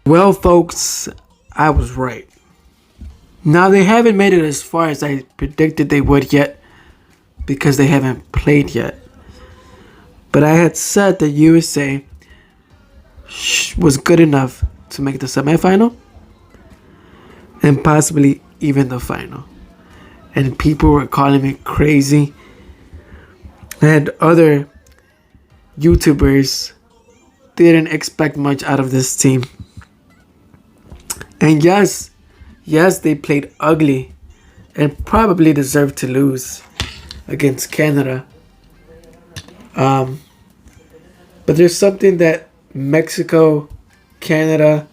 Well, folks, I was right. Now, they haven't made it as far as I predicted they would yet because they haven't played yet. But I had said that USA was good enough to make the semifinal and possibly even the final. And people were calling me crazy. And other YouTubers didn't expect much out of this team. And yes, they played ugly and probably deserved to lose against Canada. But there's something that Mexico, Canada,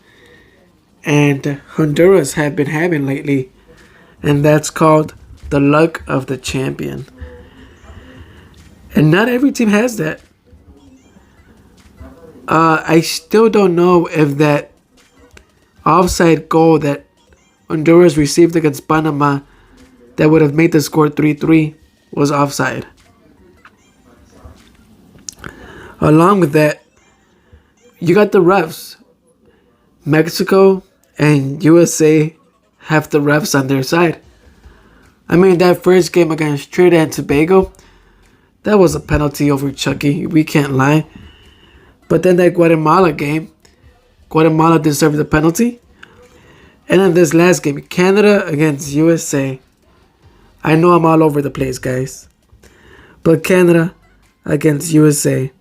and Honduras have been having lately, and that's called the luck of the champion. And not every team has that. I still don't know if that offside goal that Honduras received against Panama that would have made the score 3-3 was offside. Along with that, you got the refs. Mexico and USA have the refs on their side. I mean, that first game against Trinidad and Tobago, that was a penalty over Chucky. We can't lie. But then that Guatemala game, Guatemala deserved the penalty. And then this last game, Canada against USA. I know I'm all over the place, guys. But Canada against USA.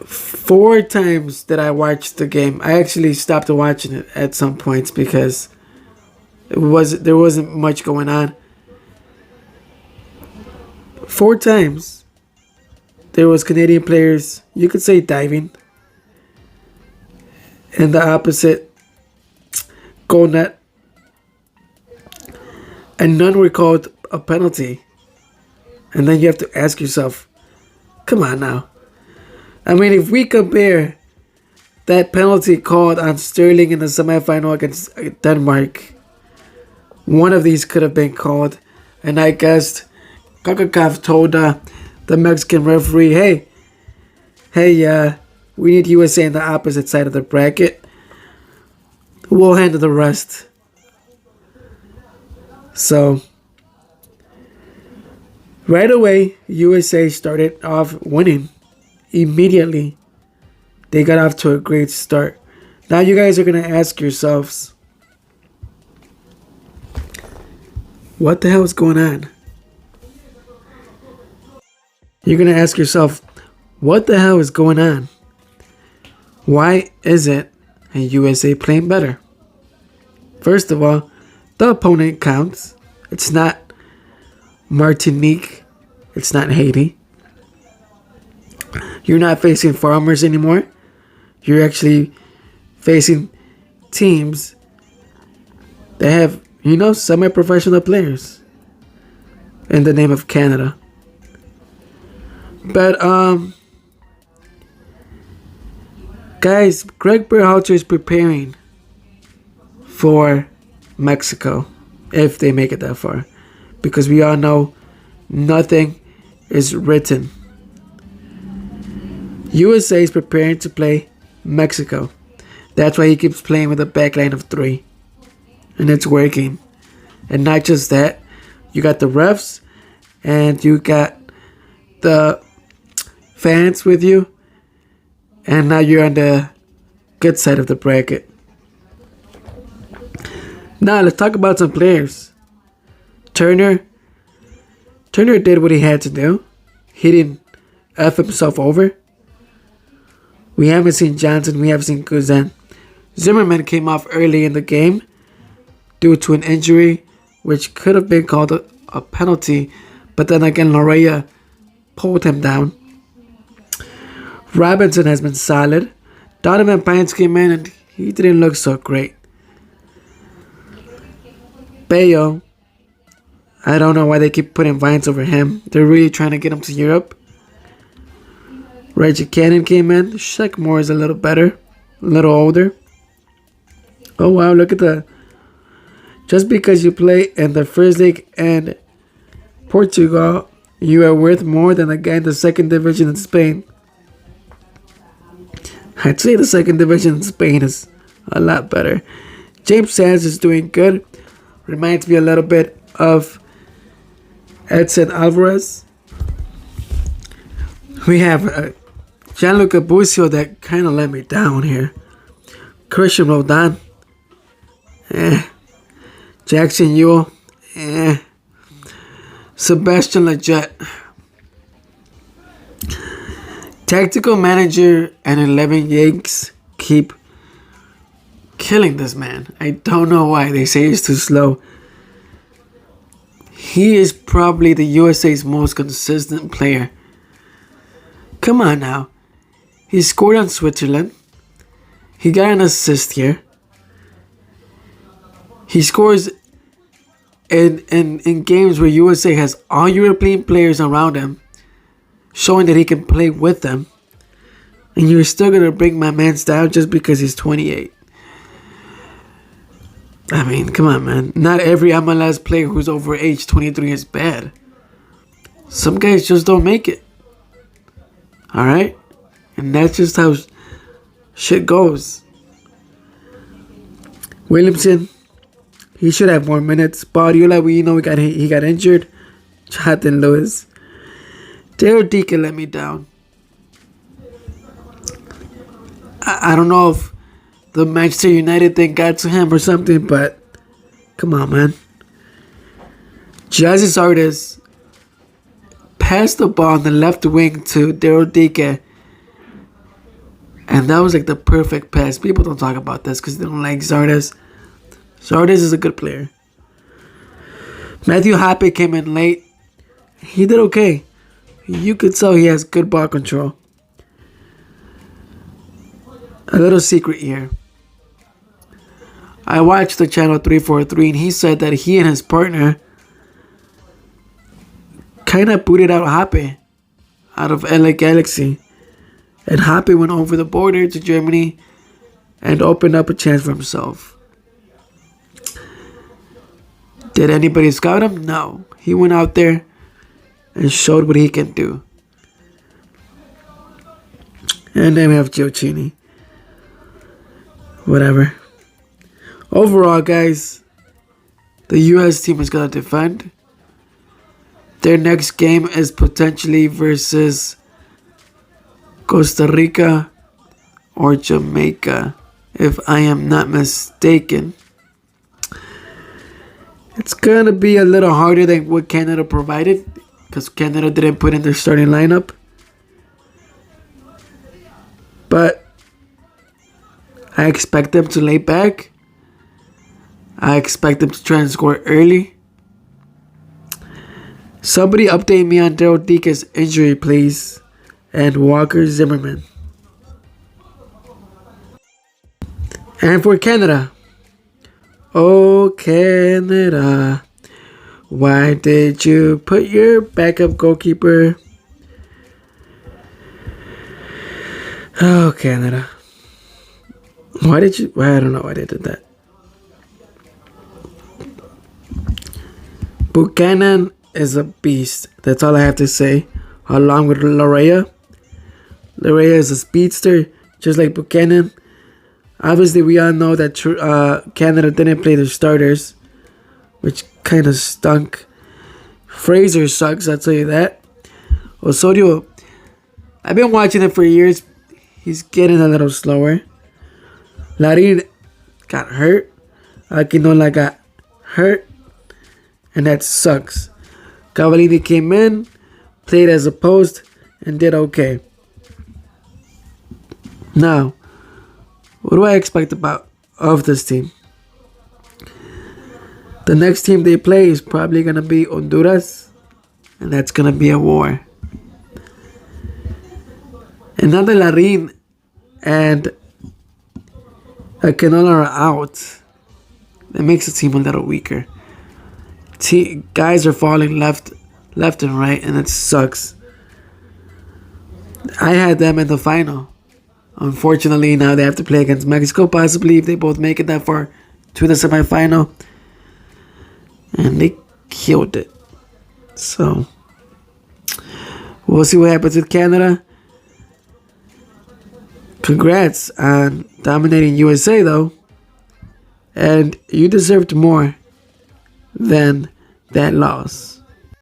4 times that I watched the game. I actually stopped watching it at some points because there wasn't much going on. 4 times there was Canadian players, you could say diving, in the opposite goal net, and none were called a penalty. And then you have to ask yourself, come on now. I mean, if we compare that penalty called on Sterling in the semifinal against Denmark, one of these could have been called. And I guessed CONCACAF told the Mexican referee, hey, we need USA on the opposite side of the bracket. We'll handle the rest. So, right away, USA started off winning. Immediately, they got off to a great start. Now you guys are going to ask yourselves, what the hell is going on? You're going to ask yourself, what the hell is going on? Why isn't USA playing better? First of all, the opponent counts. It's not Martinique. It's not Haiti. You're not facing farmers anymore. You're actually facing teams that have, semi-professional players in the name of Canada. But, guys, Greg Berhalter is preparing for Mexico if they make it that far. Because we all know nothing is written. USA is preparing to play Mexico. That's why he keeps playing with a backline of 3. And it's working. And not just that, you got the refs and you got the fans with you. And now you're on the good side of the bracket. Now let's talk about some players. Turner did what he had to do. He didn't F himself over. We haven't seen Johnson. We haven't seen Cousin. Zimmerman came off early in the game due to an injury, which could have been called a penalty. But then again, Lorea pulled him down. Robinson has been solid. Donovan Pines came in and he didn't look so great. Bayo, I don't know why they keep putting Vines over him. They're really trying to get him to Europe. Reggie Cannon came in. Shaq Moore is a little better. A little older. Oh wow, look at that. Just because you play in the first league and Portugal, you are worth more than a guy in the second division in Spain. I'd say the second division in Spain is a lot better. James Sands is doing good. Reminds me a little bit of Edson Alvarez. We have Gianluca Busio that kind of let me down here. Christian Roldan. Jackson Ewell. Sebastian Lletget. Tactical manager and 11 Yanks keep killing this man. I don't know why. They say he's too slow. He is probably the USA's most consistent player. Come on now. He scored on Switzerland. He got an assist here. He scores in games where USA has all European players around him, showing that he can play with them. And you're still going to bring my man down just because he's 28. I mean, come on, man. Not every MLS player who's over age 23 is bad. Some guys just don't make it. Alright? And that's just how shit goes. Williamson, he should have more minutes. Baudiola, he got injured. Jonathan Lewis. Daryl Dike let me down. I don't know if the Manchester United thing got to him or something, but come on, man. Jazzy Zardes passed the ball on the left wing to Daryl Dike, and that was like the perfect pass. People don't talk about this because they don't like Zardes. Zardes is a good player. Matthew Hoppe came in late. He did okay. You could tell he has good ball control. A little secret here. I watched the channel 343 and he said that he and his partner kind of booted out Hoppe out of LA Galaxy. And Hoppe went over the border to Germany and opened up a chance for himself. Did anybody scout him? No. He went out there and showed what he can do. And then we have Gioacchini. Whatever. Overall, guys, the U.S. team is going to defend. Their next game is potentially versus Costa Rica or Jamaica, if I am not mistaken. It's going to be a little harder than what Canada provided, because Canada didn't put in their starting lineup. But I expect them to lay back. I expect them to try and score early. Somebody update me on Daryl Dike's injury, please. And Walker Zimmerman. And for Canada. Oh, Canada. Why did you put your backup goalkeeper? Oh, Canada. Why did you? Well, I don't know why they did that. Buchanan is a beast. That's all I have to say. Along with Larea. Larea is a speedster, just like Buchanan. Obviously, we all know that Canada didn't play their starters, which kind of stunk. Fraser sucks, I'll tell you that. Osorio, I've been watching him for years. He's getting a little slower. Larin got hurt. Aquinola got hurt. And that sucks. Cavallini came in, played as a post, and did okay. Now, what do I expect of this team? The next team they play is probably going to be Honduras. And that's going to be a war. And now that Larin and Aquinola are out, it makes the team a little weaker. Guys are falling left and right, and it sucks. I had them in the final. Unfortunately, now they have to play against Mexico, possibly if they both make it that far to the semifinal. And they killed it. So, we'll see what happens with Canada. Congrats on dominating USA, though. And you deserved more than that loss.